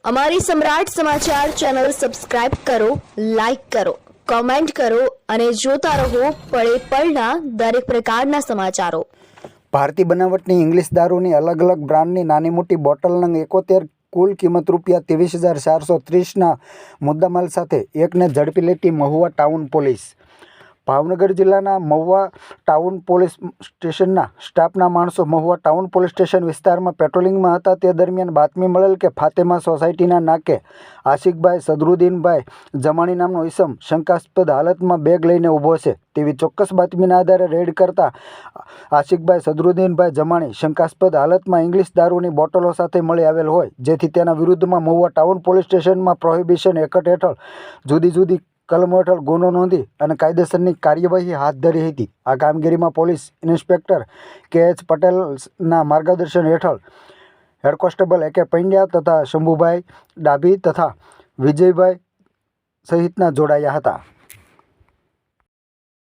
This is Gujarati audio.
અમારી સમ્રાટ સમાચાર ચેનલ સબસ્ક્રાઇબ કરો, લાઈક કરો, કોમેન્ટ કરો અને જોતા રહો પળે પળના દરેક પ્રકારના સમાચારો। ભારતીય બનાવટની ઇંગ્લિશ દારૂની અલગ અલગ બ્રાન્ડની નાની મોટી બોટલ નંગ 71, કુલ કિંમત ₹23,430ના મુદ્દામાલ સાથે એકને ઝડપી લેતી મહુવા ટાઉન પોલીસ। ભાવનગર જિલ્લાના મહુવા ટાઉન પોલીસ સ્ટેશનના સ્ટાફના માણસો મહુવા ટાઉન પોલીસ સ્ટેશન વિસ્તારમાં પેટ્રોલિંગમાં હતા તે દરમિયાન બાતમી મળેલ કે ફાતેમા સોસાયટીના નાકે આશિકભાઈ સદરુદ્દીનભાઈ જમાણી નામનો ઈસમ શંકાસ્પદ હાલતમાં બેગ લઈને ઊભો છે તેવી ચોક્કસ બાતમીના આધારે રેડ કરતા આશિકભાઈ સદરુદ્દીનભાઈ જમાણી શંકાસ્પદ હાલતમાં ઇંગ્લિશ દારૂની બોટલો સાથે મળી આવેલ હોય, જેથી તેના વિરુદ્ધમાં મહુવા ટાઉન પોલીસ સ્ટેશનમાં પ્રોહિબિશન એક્ટ હેઠળ જુદી જુદી કલમો હેઠળ ગુનો નોંધી અને કાયદેસરની કાર્યવાહી હાથ ધરી હતી। આ કામગીરીમાં પોલીસ ઇન્સ્પેક્ટર કે.એચ. પટેલના માર્ગદર્શન હેઠળ હેડ કોન્સ્ટેબલ એ.કે. પંડ્યા તથા શંભુભાઈ ડાભી તથા વિજયભાઈ સહિતના જોડાયા હતા।